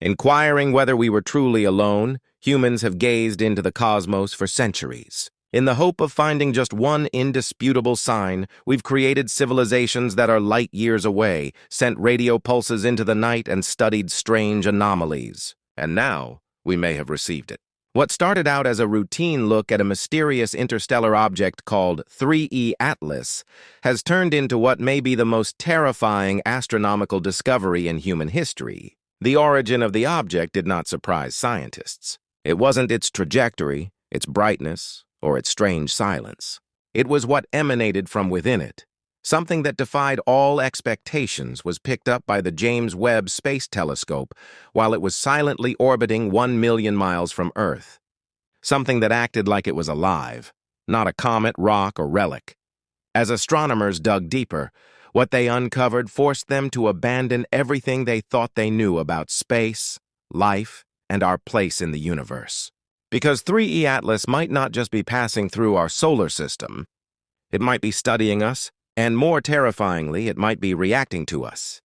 Inquiring whether we were truly alone, humans have gazed into the cosmos for centuries. In the hope of finding just one indisputable sign, we've created civilizations that are light years away, sent radio pulses into the night, and studied strange anomalies. And now, we may have received it. What started out as a routine look at a mysterious interstellar object called 3E Atlas has turned into what may be the most terrifying astronomical discovery in human history. The origin of the object did not surprise scientists. It wasn't its trajectory, its brightness, or its strange silence. It was what emanated from within it. Something that defied all expectations was picked up by the James Webb Space Telescope while it was silently orbiting 1 million miles from Earth. Something that acted like it was alive, not a comet, rock, or relic. As astronomers dug deeper, what they uncovered forced them to abandon everything they thought they knew about space, life, and our place in the universe. Because 3E Atlas might not just be passing through our solar system, it might be studying us, and more terrifyingly, it might be reacting to us.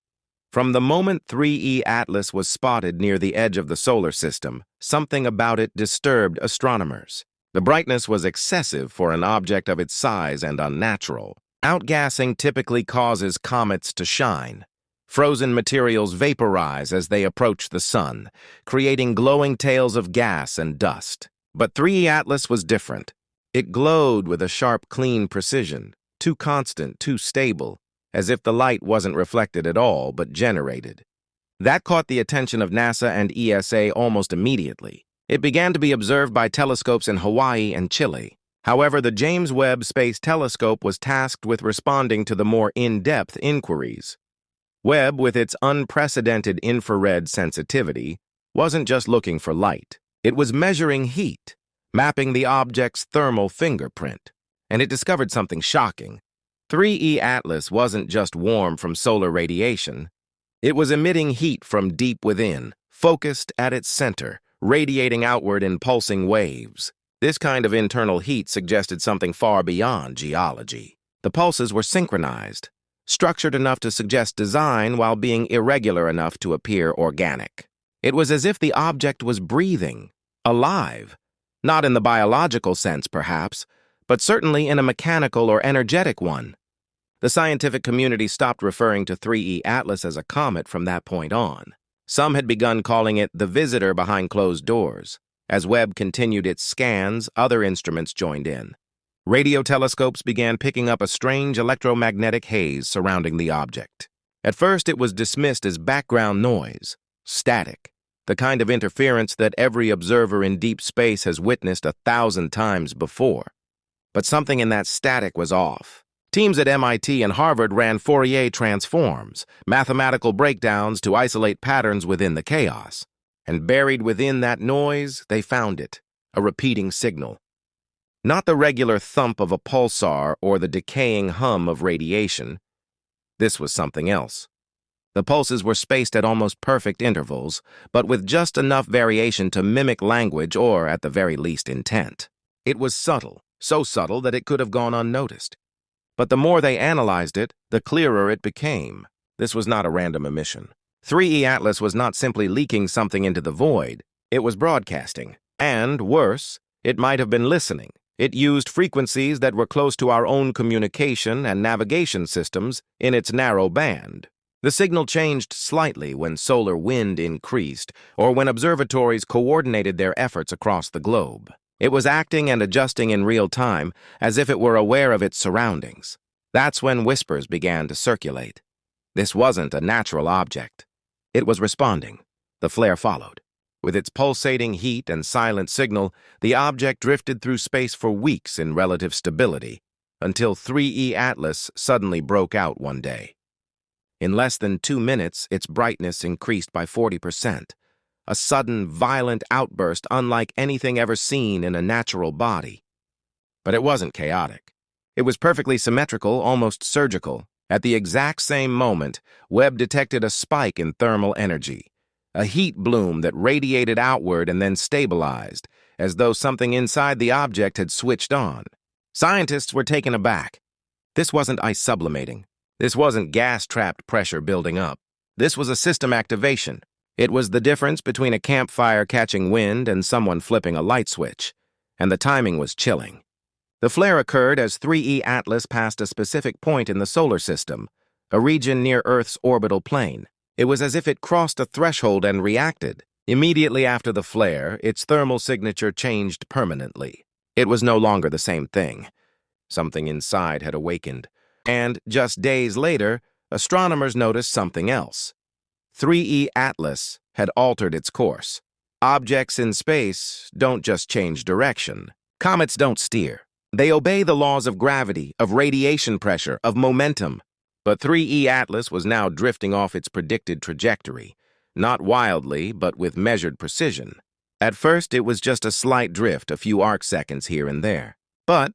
From the moment 3E Atlas was spotted near the edge of the solar system, something about it disturbed astronomers. The brightness was excessive for an object of its size and unnatural. Outgassing typically causes comets to shine. Frozen materials vaporize as they approach the sun, creating glowing tails of gas and dust. But 3E Atlas was different. It glowed with a sharp, clean precision. Too constant, too stable, as if the light wasn't reflected at all, but generated. That caught the attention of NASA and ESA almost immediately. It began to be observed by telescopes in Hawaii and Chile. However, the James Webb Space Telescope was tasked with responding to the more in-depth inquiries. Webb, with its unprecedented infrared sensitivity, wasn't just looking for light. It was measuring heat, mapping the object's thermal fingerprint. And it discovered something shocking. 3E Atlas wasn't just warm from solar radiation. It was emitting heat from deep within, focused at its center, radiating outward in pulsing waves. This kind of internal heat suggested something far beyond geology. The pulses were synchronized, structured enough to suggest design while being irregular enough to appear organic. It was as if the object was breathing, alive, not in the biological sense, perhaps, but certainly in a mechanical or energetic one. The scientific community stopped referring to 3E Atlas as a comet from that point on. Some had begun calling it the visitor behind closed doors. As Webb continued its scans, other instruments joined in. Radio telescopes began picking up a strange electromagnetic haze surrounding the object. At first, it was dismissed as background noise, static, the kind of interference that every observer in deep space has witnessed 1,000 times before. But something in that static was off. Teams at MIT and Harvard ran Fourier transforms, mathematical breakdowns to isolate patterns within the chaos. And buried within that noise, they found it, a repeating signal. Not the regular thump of a pulsar or the decaying hum of radiation. This was something else. The pulses were spaced at almost perfect intervals, but with just enough variation to mimic language or, at the very least, intent. It was subtle. So subtle that it could have gone unnoticed. But the more they analyzed it, the clearer it became. This was not a random emission. 3E Atlas was not simply leaking something into the void. It was broadcasting. And, worse, it might have been listening. It used frequencies that were close to our own communication and navigation systems in its narrow band. The signal changed slightly when solar wind increased or when observatories coordinated their efforts across the globe. It was acting and adjusting in real time, as if it were aware of its surroundings. That's when whispers began to circulate. This wasn't a natural object. It was responding. The flare followed. With its pulsating heat and silent signal, the object drifted through space for weeks in relative stability, until 3E Atlas suddenly broke out one day. In less than 2 minutes, its brightness increased by 40%. A sudden, violent outburst unlike anything ever seen in a natural body. But it wasn't chaotic. It was perfectly symmetrical, almost surgical. At the exact same moment, Webb detected a spike in thermal energy, a heat bloom that radiated outward and then stabilized, as though something inside the object had switched on. Scientists were taken aback. This wasn't ice sublimating. This wasn't gas-trapped pressure building up. This was a system activation. It was the difference between a campfire catching wind and someone flipping a light switch, and the timing was chilling. The flare occurred as 3E Atlas passed a specific point in the solar system, a region near Earth's orbital plane. It was as if it crossed a threshold and reacted. Immediately after the flare, its thermal signature changed permanently. It was no longer the same thing. Something inside had awakened. And just days later, astronomers noticed something else. 3E Atlas had altered its course. Objects in space don't just change direction. Comets don't steer. They obey the laws of gravity, of radiation pressure, of momentum. But 3E Atlas was now drifting off its predicted trajectory, not wildly, but with measured precision. At first, it was just a slight drift, a few arc-seconds here and there. But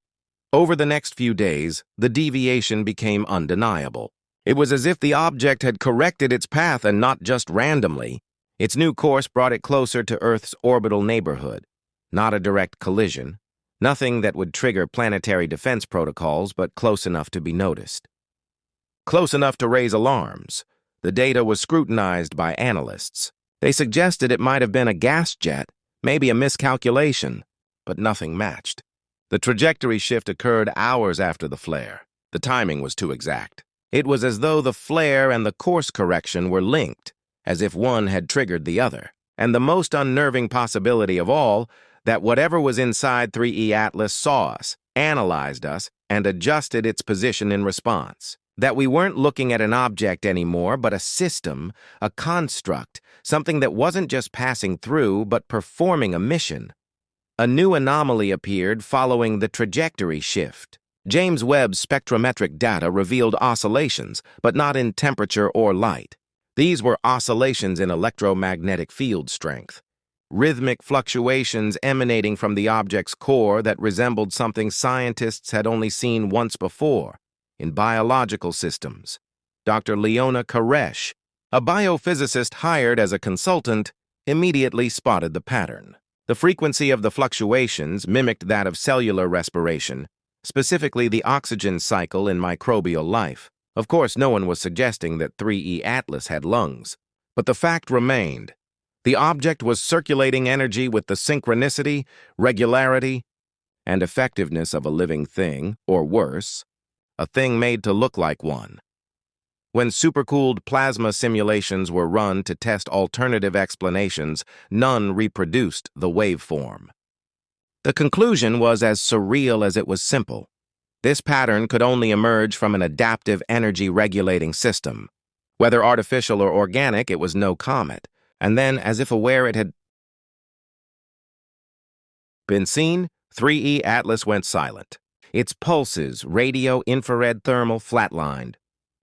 over the next few days, the deviation became undeniable. It was as if the object had corrected its path and not just randomly. Its new course brought it closer to Earth's orbital neighborhood. Not a direct collision. Nothing that would trigger planetary defense protocols, but close enough to be noticed. Close enough to raise alarms. The data was scrutinized by analysts. They suggested it might have been a gas jet, maybe a miscalculation, but nothing matched. The trajectory shift occurred hours after the flare. The timing was too exact. It was as though the flare and the course correction were linked, as if one had triggered the other. And the most unnerving possibility of all, that whatever was inside 3E Atlas saw us, analyzed us, and adjusted its position in response. That we weren't looking at an object anymore, but a system, a construct, something that wasn't just passing through, but performing a mission. A new anomaly appeared following the trajectory shift. James Webb spectrometric data revealed oscillations, but not in temperature or light. These were oscillations in electromagnetic field strength. Rhythmic fluctuations emanating from the object's core that resembled something scientists had only seen once before in biological systems. Dr. Leona Koresh, a biophysicist hired as a consultant, immediately spotted the pattern. The frequency of the fluctuations mimicked that of cellular respiration, specifically the oxygen cycle in microbial life. Of course, no one was suggesting that 3E Atlas had lungs, but the fact remained. The object was circulating energy with the synchronicity, regularity, and effectiveness of a living thing, or worse, a thing made to look like one. When supercooled plasma simulations were run to test alternative explanations, none reproduced the waveform. The conclusion was as surreal as it was simple. This pattern could only emerge from an adaptive energy-regulating system. Whether artificial or organic, it was no comet. And then, as if aware it had been seen, 3E Atlas went silent. Its pulses, radio, infrared, thermal, flatlined.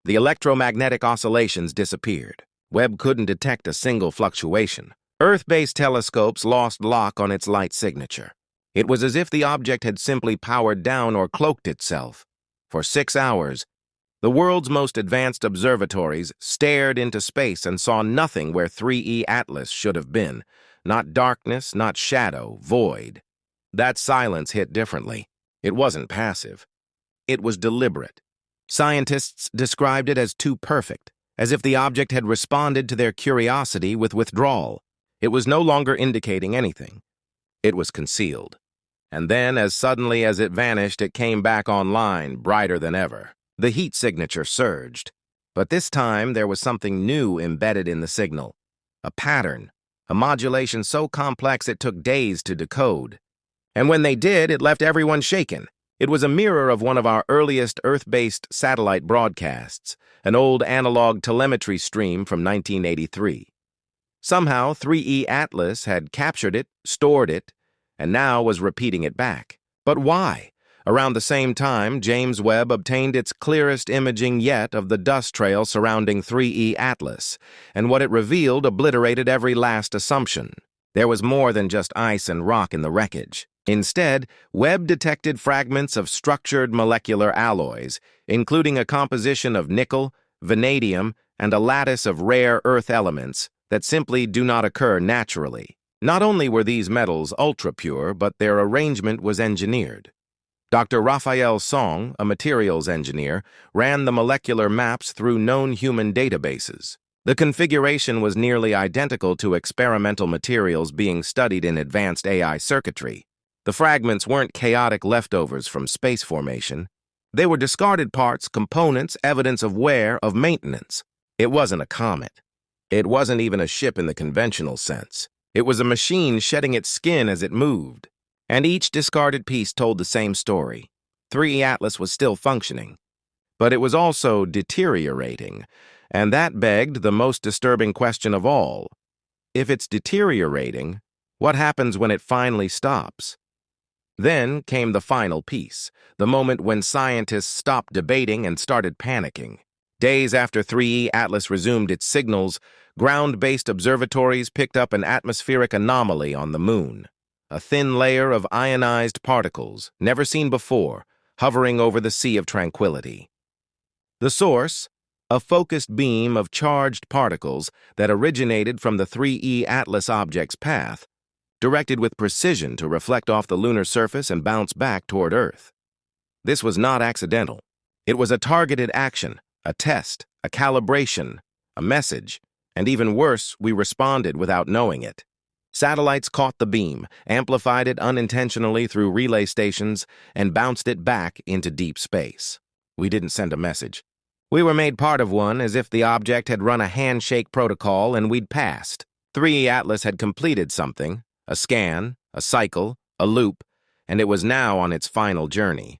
The electromagnetic oscillations disappeared. Webb couldn't detect a single fluctuation. Earth-based telescopes lost lock on its light signature. It was as if the object had simply powered down or cloaked itself. For 6 hours, the world's most advanced observatories stared into space and saw nothing where 3E Atlas should have been. Not darkness, not shadow, void. That silence hit differently. It wasn't passive. It was deliberate. Scientists described it as too perfect, as if the object had responded to their curiosity with withdrawal. It was no longer indicating anything. It was concealed. And then, as suddenly as it vanished, it came back online, brighter than ever. The heat signature surged. But this time, there was something new embedded in the signal. A pattern, a modulation so complex it took days to decode. And when they did, it left everyone shaken. It was a mirror of one of our earliest Earth-based satellite broadcasts, an old analog telemetry stream from 1983. Somehow, 3E Atlas had captured it, stored it, and now was repeating it back. But why? Around the same time, James Webb obtained its clearest imaging yet of the dust trail surrounding 3E Atlas, and what it revealed obliterated every last assumption. There was more than just ice and rock in the wreckage. Instead, Webb detected fragments of structured molecular alloys, including a composition of nickel, vanadium, and a lattice of rare earth elements that simply do not occur naturally. Not only were these metals ultra-pure, but their arrangement was engineered. Dr. Raphael Song, a materials engineer, ran the molecular maps through known human databases. The configuration was nearly identical to experimental materials being studied in advanced AI circuitry. The fragments weren't chaotic leftovers from space formation. They were discarded parts, components, evidence of wear, of maintenance. It wasn't a comet. It wasn't even a ship in the conventional sense. It was a machine shedding its skin as it moved. And each discarded piece told the same story. 3E Atlas was still functioning. But it was also deteriorating, and that begged the most disturbing question of all. If it's deteriorating, what happens when it finally stops? Then came the final piece, the moment when scientists stopped debating and started panicking. Days after 3E Atlas resumed its signals, ground-based observatories picked up an atmospheric anomaly on the moon, a thin layer of ionized particles, never seen before, hovering over the Sea of Tranquility. The source, a focused beam of charged particles that originated from the 3E Atlas object's path, directed with precision to reflect off the lunar surface and bounce back toward Earth. This was not accidental. It was a targeted action, a test, a calibration, a message, and even worse, we responded without knowing it. Satellites caught the beam, amplified it unintentionally through relay stations, and bounced it back into deep space. We didn't send a message. We were made part of one as if the object had run a handshake protocol and we'd passed. 3E Atlas had completed something, a scan, a cycle, a loop, and it was now on its final journey.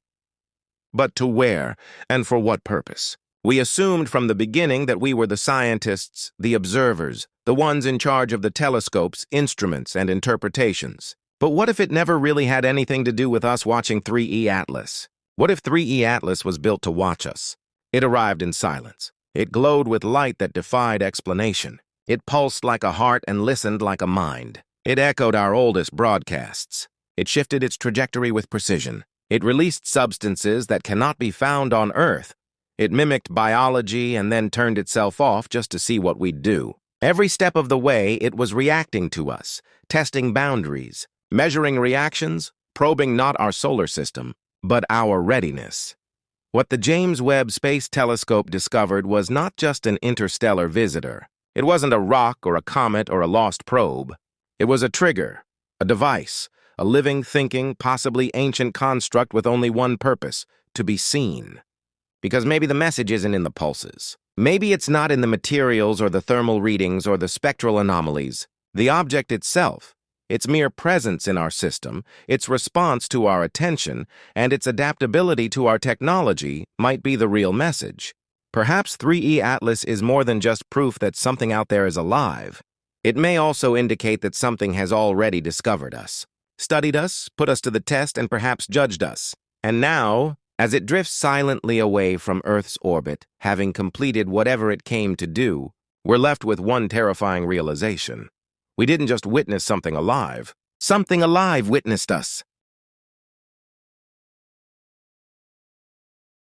But to where, and for what purpose? We assumed from the beginning that we were the scientists, the observers, the ones in charge of the telescopes, instruments, and interpretations. But what if it never really had anything to do with us watching 3E Atlas? What if 3E Atlas was built to watch us? It arrived in silence. It glowed with light that defied explanation. It pulsed like a heart and listened like a mind. It echoed our oldest broadcasts. It shifted its trajectory with precision. It released substances that cannot be found on Earth. It mimicked biology and then turned itself off just to see what we'd do. Every step of the way, it was reacting to us, testing boundaries, measuring reactions, probing not our solar system, but our readiness. What the James Webb Space Telescope discovered was not just an interstellar visitor. It wasn't a rock or a comet or a lost probe. It was a trigger, a device, a living, thinking, possibly ancient construct with only one purpose, to be seen. Because maybe the message isn't in the pulses. Maybe it's not in the materials or the thermal readings or the spectral anomalies. The object itself, its mere presence in our system, its response to our attention, and its adaptability to our technology might be the real message. Perhaps 3E Atlas is more than just proof that something out there is alive. It may also indicate that something has already discovered us, studied us, put us to the test, and perhaps judged us. And now, as it drifts silently away from Earth's orbit, having completed whatever it came to do, we're left with one terrifying realization. We didn't just witness something alive witnessed us.